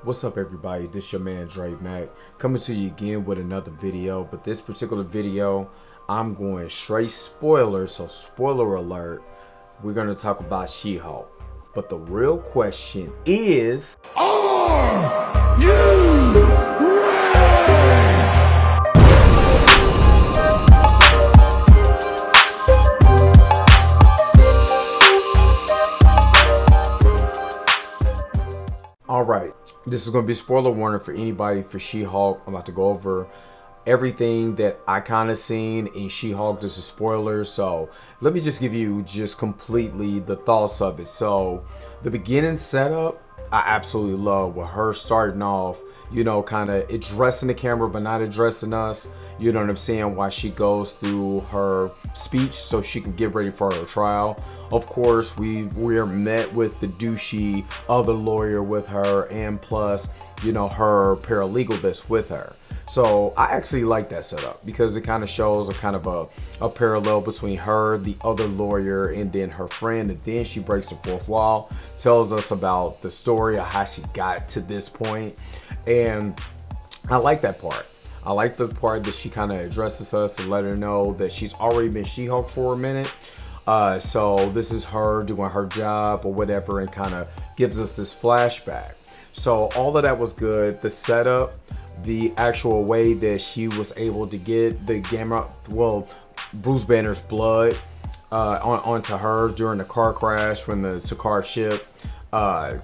What's up, everybody? This your man Dre Mac coming to you again with another video. But this particular video, I'm going straight spoiler, so spoiler alert. We're gonna talk about She-Hulk. But the real question is, are you ready? Alright, this is going to be a spoiler warning for anybody for She-Hulk. I'm about to go over everything that I kind of seen in She-Hulk. This is spoilers, so let me just give you just completely the thoughts of it. So the beginning setup, I absolutely love with her starting off, you know, kind of addressing the camera but not addressing us. You know what I'm saying? Why she goes through her speech so she can get ready for her trial. Of course, we're met with the douchey other lawyer with her, and plus, you know, her paralegal that's with her. So I actually like that setup because it kind of shows a kind of a parallel between her, the other lawyer, and then her friend. And then she breaks the fourth wall, tells us about the story of how she got to this point. And I like that part. I like the part that she kind of addresses us and let her know that she's already been She-Hulk for a minute. So this is her doing her job or whatever, and kind of gives us this flashback. So all of that was good. The setup, the actual way that she was able to get the Bruce Banner's blood onto her during the car crash when the Sakaar ship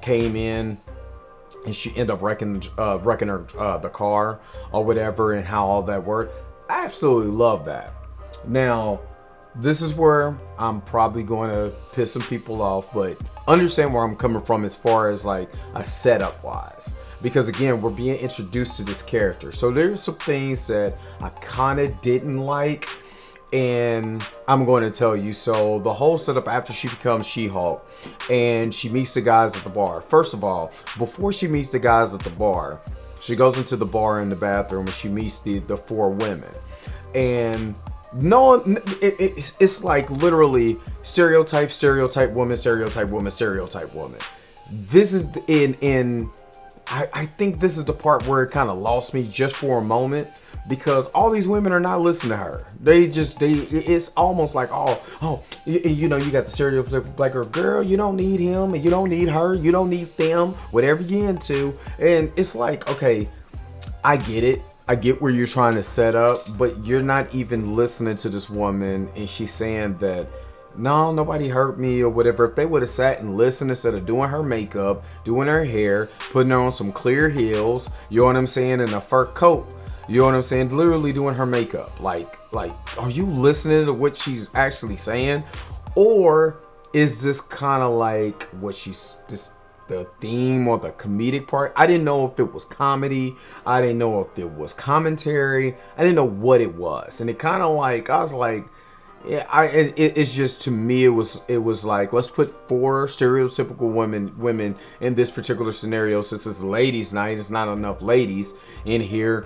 came in. And she ended up wrecking her the car or whatever, and how all that worked. I absolutely love that. Now, this is where I'm probably going to piss some people off, but understand where I'm coming from as far as like a setup wise. Because again, we're being introduced to this character. So there's some things that I kind of didn't like, and I'm going to tell you. So the whole setup after she becomes She-Hulk and she meets the guys at the bar. First of all, before she meets the guys at the bar, she goes into the bar in the bathroom and she meets the four women. And no, it's like literally stereotype woman, stereotype woman, stereotype woman. This is I think this is the part where it kind of lost me just for a moment, because all these women are not listening to her. It's almost like, you know, you got the stereotypical black girl, you don't need him, and you don't need her, you don't need them, whatever you into. And it's like, okay, I get it. I get where you're trying to set up, but you're not even listening to this woman, and she's saying that, no, nobody hurt me or whatever. If they would have sat and listened instead of doing her makeup, doing her hair, putting her on some clear heels, you know what I'm saying, and a fur coat, you know what I'm saying, literally doing her makeup. Like, are you listening to what she's actually saying? Or is this kind of like what she's just the theme or the comedic part? I didn't know if it was comedy. I didn't know if it was commentary. I didn't know what it was. And it kind of like, I was like, yeah, it's just, to me, it was like, let's put four stereotypical women in this particular scenario, since it's ladies night. It's not enough ladies in here.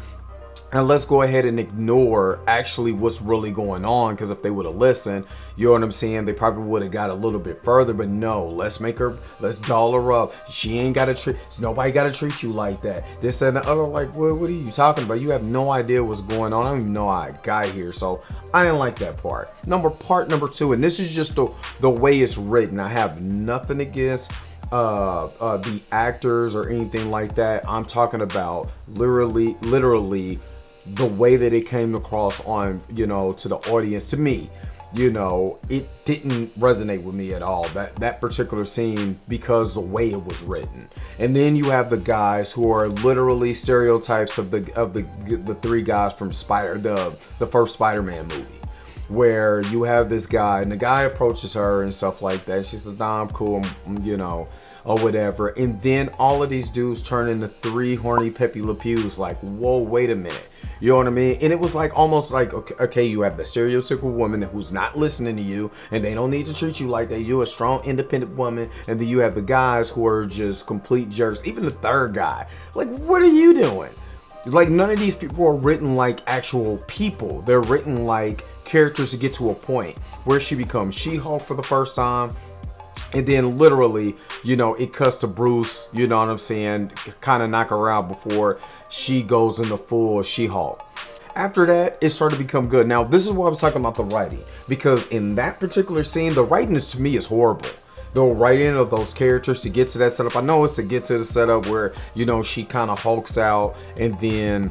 And let's go ahead and ignore actually what's really going on, because if they would have listened, you know what I'm saying, they probably would have got a little bit further. But no, let's doll her up. She ain't got to treat, nobody got to treat you like that. This and the other, like, what are you talking about? You have no idea what's going on. I don't even know how I got here. So I didn't like that part. Part number two, and this is just the way it's written. I have nothing against the actors or anything like that. I'm talking about literally the way that it came across on, you know, to the audience. To me, you know, it didn't resonate with me at all, that particular scene, because the way it was written. And then you have the guys who are literally stereotypes of the three guys from the first Spider-Man movie, where you have this guy and the guy approaches her and stuff like that. She says, nah, I'm cool, you know, or whatever. And then all of these dudes turn into three horny Pepe Le Pews. Like, whoa, wait a minute. You know what I mean? And it was like, almost like, okay, you have the stereotypical woman who's not listening to you, and they don't need to treat you like that. You're a strong, independent woman. And then you have the guys who are just complete jerks. Even the third guy. Like, what are you doing? Like, none of these people are written like actual people. They're written like characters to get to a point where she becomes She-Hulk for the first time. And then literally, you know, it cuts to Bruce, you know what I'm saying, kind of knock her out before she goes into full She-Hulk. After that, it started to become good. Now, this is what I was talking about, the writing. Because in that particular scene, the writing to me is horrible. The writing of those characters to get to that setup. I know it's to get to the setup where, you know, she kind of hulks out and then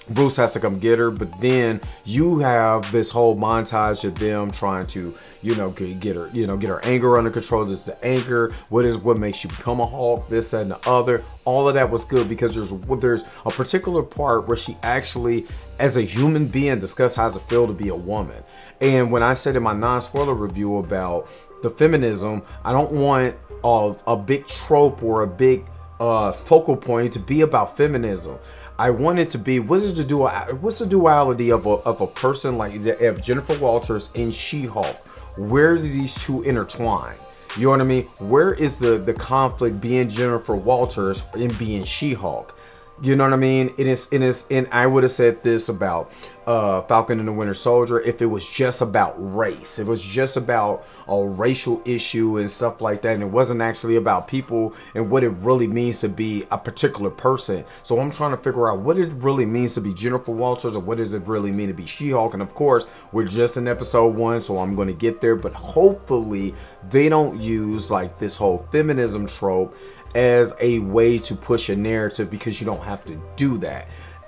Bruce has to come get her, but then you have this whole montage of them trying to, you know, get her anger under control. This is the anger. What makes you become a Hulk? This, that, and the other. All of that was good because there's a particular part where she actually, as a human being, discussed how does it feel to be a woman. And when I said in my non-spoiler review about the feminism, I don't want a big trope or a big focal point to be about feminism. I want it to be, what's the duality of a person like of Jennifer Walters in She-Hulk? Where do these two intertwine? You know what I mean? Where is the conflict being Jennifer Walters and being She-Hulk? You know what I mean? And I would have said this about Falcon and the Winter Soldier if it was just about race. If it was just about a racial issue and stuff like that, and it wasn't actually about people and what it really means to be a particular person. So I'm trying to figure out what it really means to be Jennifer Walters, or what does it really mean to be She-Hulk. And of course, we're just in episode 1, so I'm going to get there. But hopefully they don't use like this whole feminism trope as a way to push a narrative, because you don't have to do that.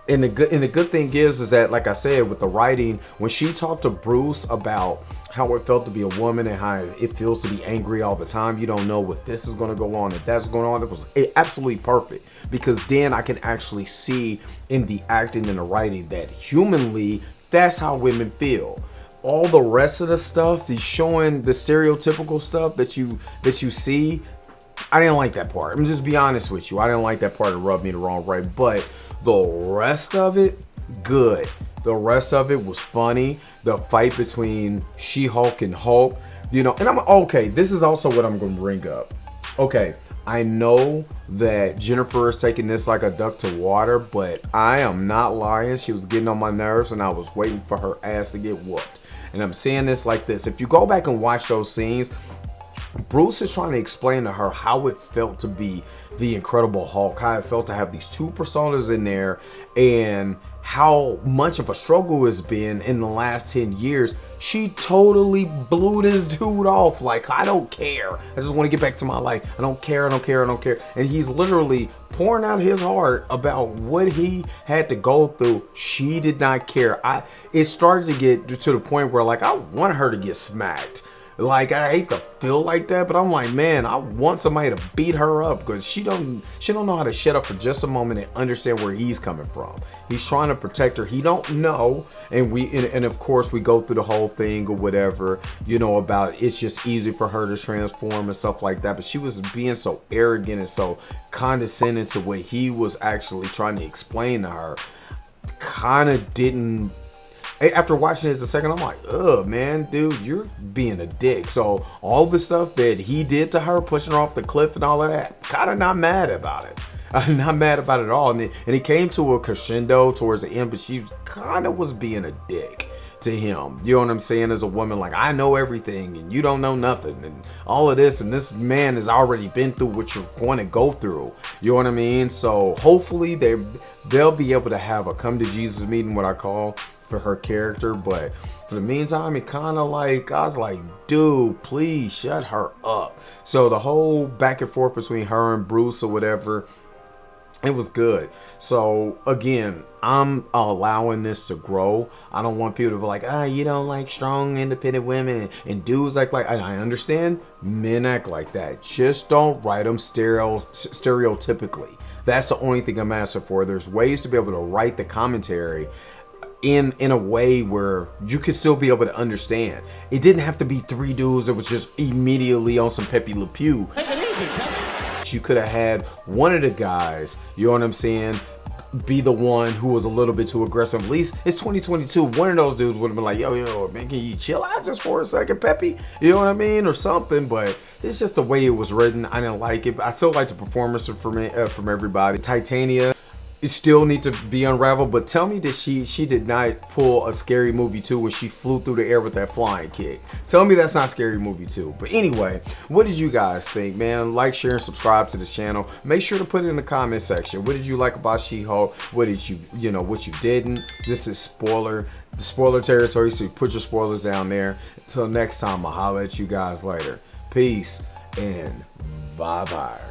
And the good thing is that, like I said, with the writing, when she talked to Bruce about how it felt to be a woman and how it feels to be angry all the time, you don't know what this is going to go on, if that's going on, it was absolutely perfect, because then I can actually see in the acting and the writing that humanly, that's how women feel. All the rest of the stuff, the showing the stereotypical stuff that you see, I didn't like that part. I'm just be honest with you. I didn't like that part. It rubbed me the wrong way. But the rest of it, good. The rest of it was funny. The fight between She-Hulk and Hulk, you know, and I'm okay. This is also what I'm going to bring up. Okay, I know that Jennifer is taking this like a duck to water, but I am not lying. She was getting on my nerves, and I was waiting for her ass to get whooped. And I'm saying this like this. If you go back and watch those scenes, Bruce is trying to explain to her how it felt to be the Incredible Hulk, how it felt to have these two personas in there, and how much of a struggle it's been in the last 10 years. She totally blew this dude off. Like, I don't care. I just want to get back to my life. I don't care. I don't care. I don't care. And he's literally pouring out his heart about what he had to go through. She did not care. It started to get to the point where, like, I want her to get smacked. Like, I hate to feel like that, but I'm like, man, I want somebody to beat her up, because she don't know how to shut up for just a moment and understand where he's coming from. He's trying to protect her. He don't know, and of course we go through the whole thing or whatever, you know, about it's just easy for her to transform and stuff like that. But she was being so arrogant and so condescending to what he was actually trying to explain to her. Kind of didn't. After watching it the second, I'm like, ugh, man, dude, you're being a dick. So all the stuff that he did to her, pushing her off the cliff and all of that, kind of not mad about it. I'm not mad about it at all. And it came to a crescendo towards the end, but she kind of was being a dick to him. You know what I'm saying? As a woman, like, I know everything and you don't know nothing and all of this. And this man has already been through what you're going to go through. You know what I mean? So hopefully they'll be able to have a come to Jesus meeting, what I call, for her character. But for the meantime, it kind of like, I was like, dude, please shut her up. So the whole back and forth between her and Bruce or whatever, it was good. So again, I'm allowing this to grow. I don't want people to be like, you don't like strong, independent women, and dudes like and I understand men act like that. Just don't write them stereotypically. That's the only thing I'm asking for. There's ways to be able to write the commentary in a way where you could still be able to understand. It didn't have to be three dudes that was just immediately on some Pepe Le Pew. Take it easy, Pepe. You could have had one of the guys, you know what I'm saying, be the one who was a little bit too aggressive. At least it's 2022. One of those dudes would have been like, yo, man, can you chill out just for a second, Pepe? You know what I mean? Or something. But it's just the way it was written. I didn't like it. I still like the performance from everybody. Titania, it still need to be unraveled. But tell me that she did not pull a Scary Movie 2 when she flew through the air with that flying kick. Tell me that's not Scary Movie 2. But anyway, what did you guys think, man? Like, share, and subscribe to the channel. Make sure to put it in the comment section. What did you like about She-Hulk? What did you know, what you didn't? This is the spoiler territory, so you put your spoilers down there. Until next time, I'll holler at you guys later. Peace and bye-bye.